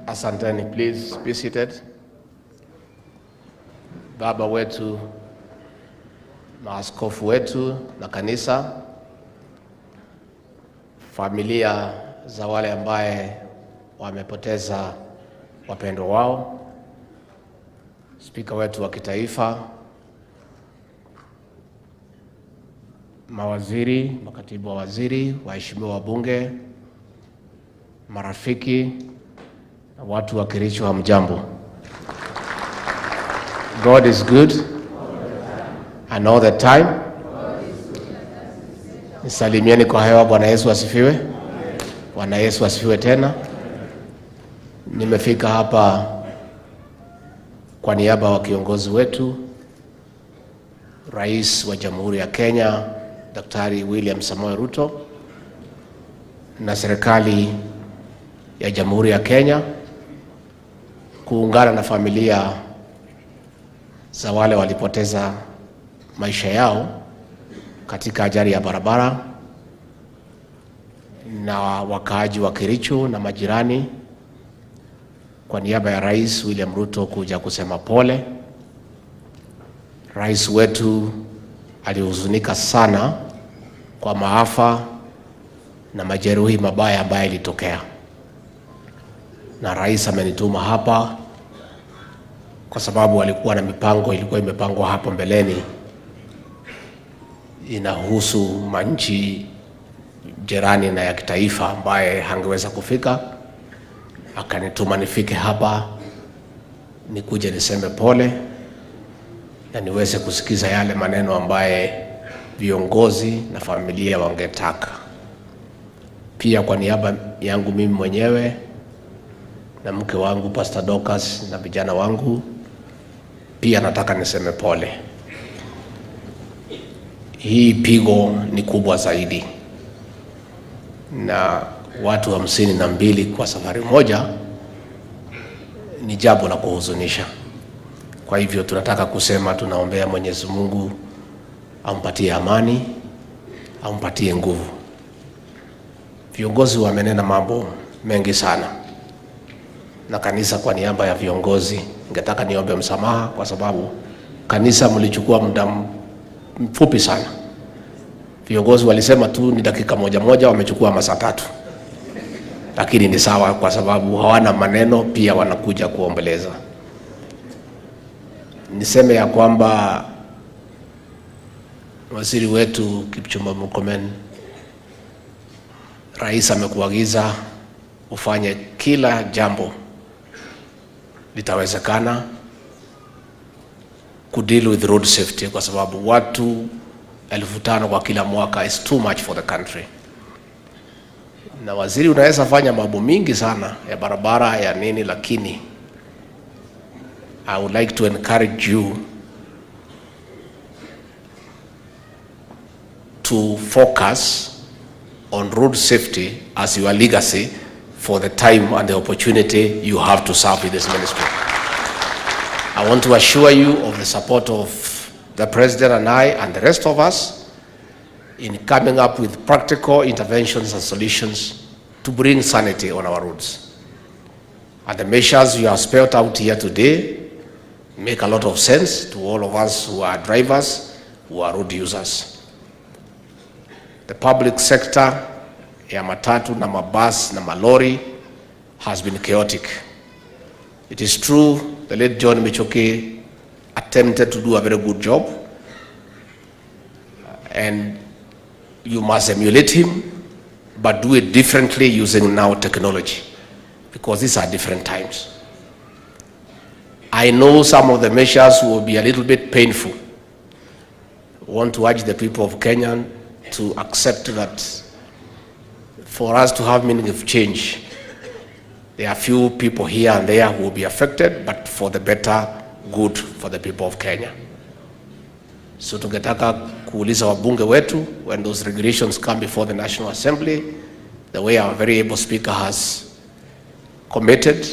Asanteni, please be seated. Baba wetu, maaskofu wetu na kanisa, familia za wale ambaye wamepoteza wapendwa wao, spika wetu wa kitaifa, mawaziri, makatibu wa waziri, waheshimiwa wabunge, marafiki na watu wa Kericho, hamjambo. God is good and all the time. Nisalimieni kwa hewa. Bwana Yesu asifiwe. Bwana Yesu asifiwe tena. Nimefika hapa kwa niaba wa kiongozi wetu, Rais wa Jamhuri ya Kenya, Daktari William Samoei Ruto, na serikali ya Jamhuri ya Kenya kuungana na familia za wale walipoteza maisha yao katika ajali ya barabara, na wakaaji wa Kericho na majirani, kwa niaba ya Rais William Ruto kuja kusema pole. Rais wetu alihuzunika sana kwa maafa na majeruhi mabaya ambayo ilitokea, na rais amenituma hapa kwa sababu alikuwa na mipango ilikuwa imepangwa hapo mbeleni, inahusu manchi jirani na ya kitaifa ambaye hangeweza kufika. Akanituma nifike hapa nikuje niseme pole na niweze kusikiza yale maneno ambaye viongozi na familia wangetaka. Pia kwa niaba yangu mimi mwenyewe na mke wangu Pastor Dorcas na vijana wangu, pia nataka niseme pole. Hii pigo ni kubwa zaidi, na watu 52 kwa safari moja ni jambo la kuhuzunisha. Kwa hivyo tunataka kusema, tunaombea Mwenyezi Mungu ampatie amani, ampatie nguvu. Viongozi wamenena mambo mengi sana, na kanisa kwa niaba ya viongozi ningetaka niombe msamaha, kwa sababu kanisa mlichukua muda mfupi sana. Viongozi walisema tu ni dakika moja, wamechukua masaa 3. Lakini ni sawa, kwa sababu hawana maneno, pia wanakuja kuombeleza. Niseme ya kwamba waziri wetu Kipchumba Murkomen, rais amekuagiza ufanye kila jambo litawezekana kudeal with road safety, kwa sababu watu 5,000 kwa kila mwaka is too much for the country. Na waziri, unaweza fanya mambo mingi sana ya barabara ya nini, lakini I would like to encourage you to focus on road safety as your legacy for the time and the opportunity you have to serve in this ministry. I want to assure you of the support of the President and I and the rest of us in coming up with practical interventions and solutions to bring sanity on our roads. And the measures you have spelled out here today make a lot of sense to all of us who are drivers, who are road users. The public sector, ya matatu na mabus na malori, has been chaotic. It is true the late John Michoki attempted to do a very good job, and you must emulate him, but do it differently using now technology, because these are different times. I know some of the measures will be a little bit painful. I want to urge the people of Kenya to accept that for us to have meaning of change, there are few people here and there who will be affected, but for the better good for the people of Kenya. So tungetaka kuuliza wabunge wetu, when those regulations come before the National Assembly, the way our very able speaker has committed,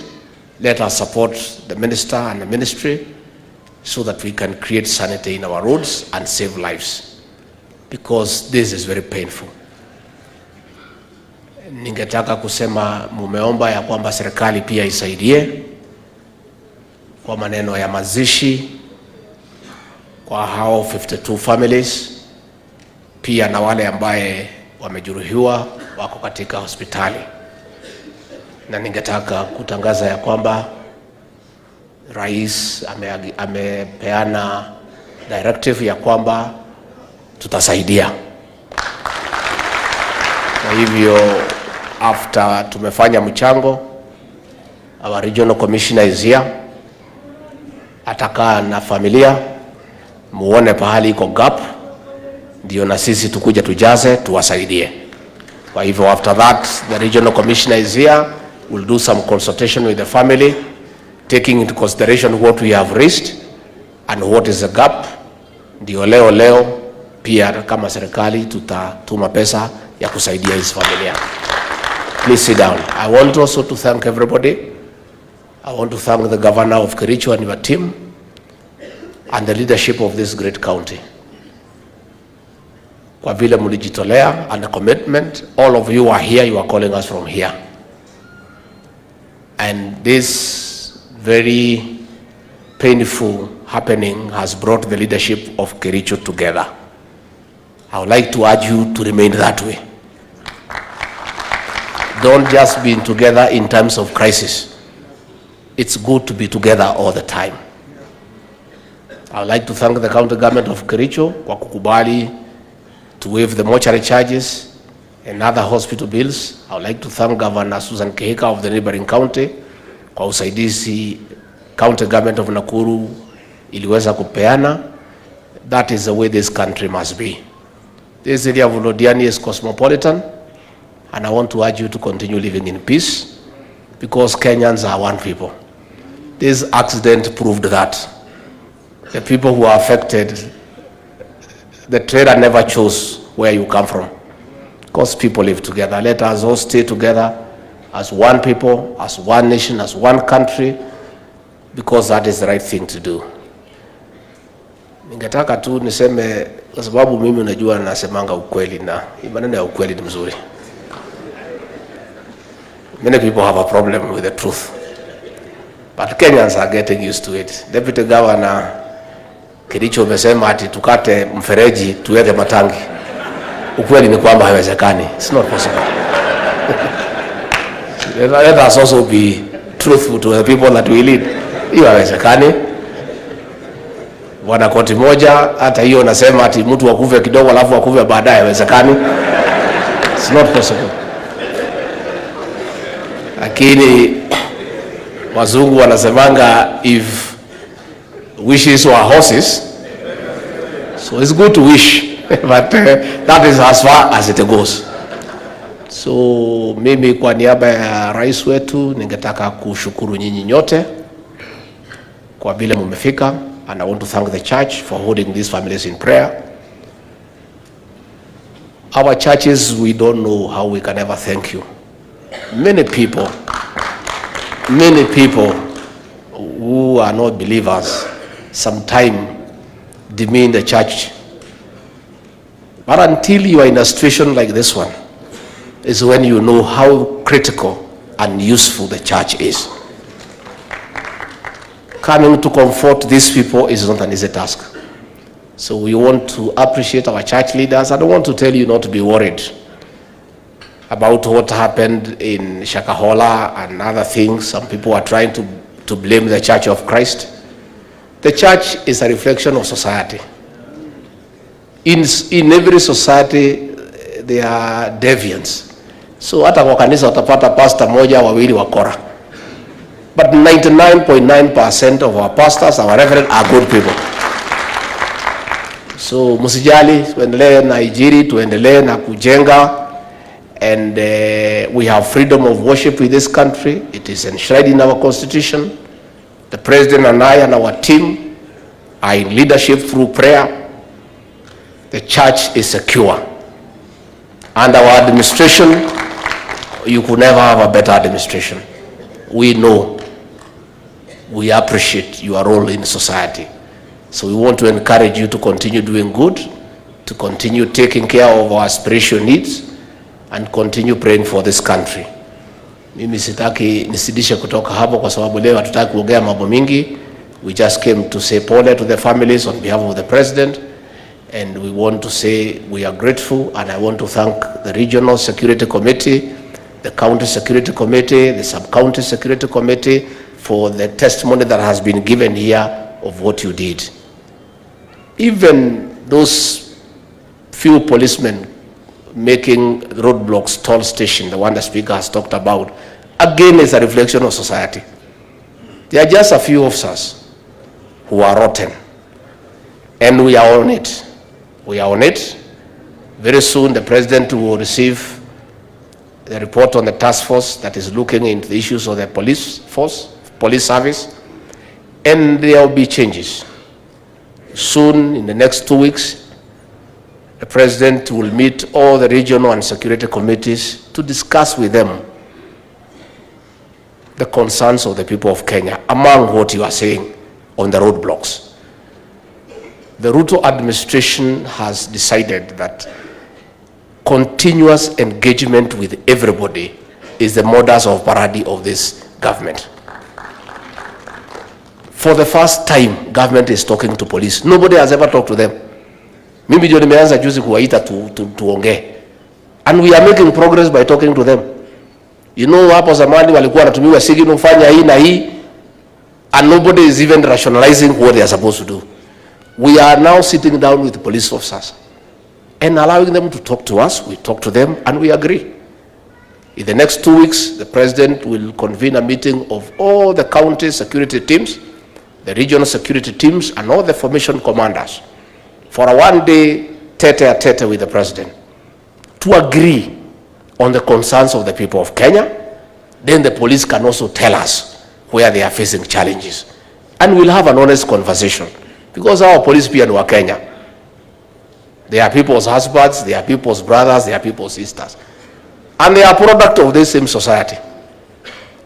let us support the minister and the ministry so that we can create sanity in our roads and save lives, because this is very painful. ningetaka kusema mumeomba ya kwamba serikali pia isaidie kwa maneno ya mazishi kwa hao 52 families, pia na wale ambaye wamejeruhiwa wako katika hospitali. Na ningetaka kutangaza ya kwamba Rais amepeana directive ya kwamba tutasaidia. Na hivyo after tumefanya mchango, our regional commissioner is here, atakaa na familia muone pahali iko gap, ndio na sisi tukuja tujaze tuwasaidie. Kwa hivyo after that the regional commissioner is here, we'll do some consultation with the family, taking into consideration what we have raised and what is the gap. Ndio leo pia kama serikali tutatuma pesa ya kusaidia hizi familia. Please sit down. I want also to thank everybody. I want to thank the governor of Kericho and your team and the leadership of this great county. Kwa vile mlijitolea and the commitment, all of you are here, you are calling us from here. And this very painful happening has brought the leadership of Kericho together. I would like to urge you to remain that way. Don't just be together in times of crisis. It's good to be together all the time. I would like to thank the county government of Kericho kwa kukubali to waive the mortuary charges and other hospital bills. I would like to thank Governor Susan Kehika of the neighboring county kwa usaidizi county government of Nakuru iliweza kupeana. That is the way this country must be. This area of Lodiani is cosmopolitan, and I want to urge you to continue living in peace because Kenyans are one people. This accident proved that. The people who are affected, the trailer never chose where you come from because people live together. Let us all stay together as one people, as one nation, as one country, because that is the right thing to do. Ningetaka tu niseme kwa sababu mimi unajua nasemanga ukweli na maneno ya ukweli ni mzuri. Many people have a problem with the truth, but Kenyans are getting used to it. Deputy Governor Kericho amesema ati tukate mfereji tuweke matangi. Ukweli ni kwamba haiwezekani. It's not possible. Let us also be truthful to the people that we lead. Hiyo haiwezekani. Wana koti moja, hata hiyo nasema ati mtu akufe kidogo alafu akufe baadaye, haiwezekani. It's not possible. Lakini wazungu wanasemanga if wishes were horses, so it's good to wish, but that is as far as it goes. So mimi kwa niaba ya rais wetu ningetaka kushukuru nyinyi nyote kwa vile mmefika, and I want to thank the church for holding these families in prayer. Our churches, we don't know how we can ever thank you. Many people who are not believers sometimes demean the church. But until you are in a situation like this one, is when you know how critical and useful the church is. Coming to comfort these people is not an easy task. So we want to appreciate our church leaders. I don't want to tell you not to be worried about what happened in Shakahola and other things. Some people are trying to blame the Church of Christ. The church is a reflection of society. In every society, there are deviants. So hata kwa kanisa utapata pastor moja wawili wakora. But 99.9% of our pastors, our reverend, are good people. So musijali, tuendelee na Injili, tuendelee na kujenga. And we have freedom of worship in this country. It is enshrined in our constitution. The president and I and our team are in leadership through prayer. The church is secure. And our administration, you could never have a better administration. We know, we appreciate your role in society. So we want to encourage you to continue doing good, to continue taking care of our spiritual needs, and continue praying for this country. Mimi sitaki nisidishe kutoka hapo kwa sababu leo hatutaki kuongea mambo mingi. We just came to say pole to the families on behalf of the president, and we want to say we are grateful, and I want to thank the Regional Security Committee, the County Security Committee, the Sub-County Security Committee for the testimony that has been given here of what you did. Even those few policemen making roadblocks, toll station, the one the speaker has talked about, again is a reflection of society. There are just a few officers who are rotten, and we are on it. We are on it. Very soon the president will receive the report on the task force that is looking into the issues of the police force, police service, and there will be changes. Soon, in the next 2 weeks, the president will meet all the regional and security committees to discuss with them the concerns of the people of Kenya, among what you are saying on the roadblocks. The RUTO administration has decided that continuous engagement with everybody is the modus operandi of this government. For the first time, government is talking to police. Nobody has ever talked to them. Mimi ndio nimeanza juzi kuwaita tuongee. And we are making progress by talking to them. You know, hapo zamani walikuwa wanatumiwa signal fanya hii na hii, and nobody is even rationalizing what they are supposed to do. We are now sitting down with police officers and allowing them to talk to us. We talk to them and we agree. In the next 2 weeks, the president will convene a meeting of all the county security teams, the regional security teams, and all the formation commanders for a one-day tete-a-tete with the president to agree on the concerns of the people of Kenya. Then the police can also tell us where they are facing challenges. And we'll have an honest conversation, because our police pia ni wa Kenya. They are people's husbands, they are people's brothers, they are people's sisters. And they are a product of this same society.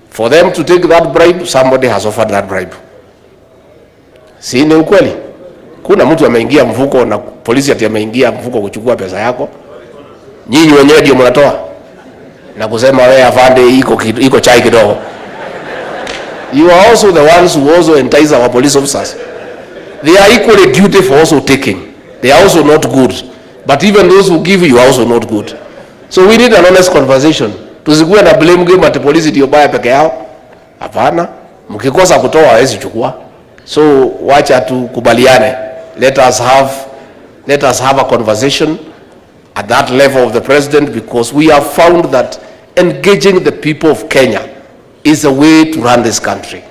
For them to take that bribe, somebody has offered that bribe. Si ni ukweli? Kuna mtu ameingia mfuko na polisi ati ameingia mfuko kuchukua pesa yako. Nyinyi wenyewe ndio mnatoa na kusema wewe afande iko chai kidogo. You are also the ones who also entice our police officers. They are equally guilty for also taking. They are also not good. But even those who give you are also not good. So we need an honest conversation. Tusikuwe na blame game ati polisi ndio baya peke yao. Hapana, mkikosa kutoa hawezi chukua. So wacha tukubaliane. Let us have a conversation at that level of the president, because we have found that engaging the people of Kenya is a way to run this country.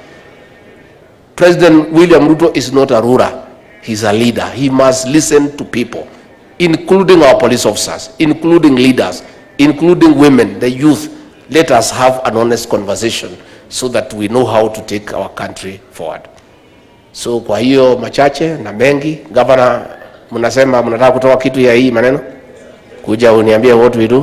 President William Ruto is not a ruler. He's a leader. He must listen to people, including our police officers, including leaders, including women, the youth. Let us have an honest conversation so that we know how to take our country forward. So kwa hiyo machache na mengi, governor, mnasema mnataka kutoa kitu ya hii maneno, kuja uniambie what we do.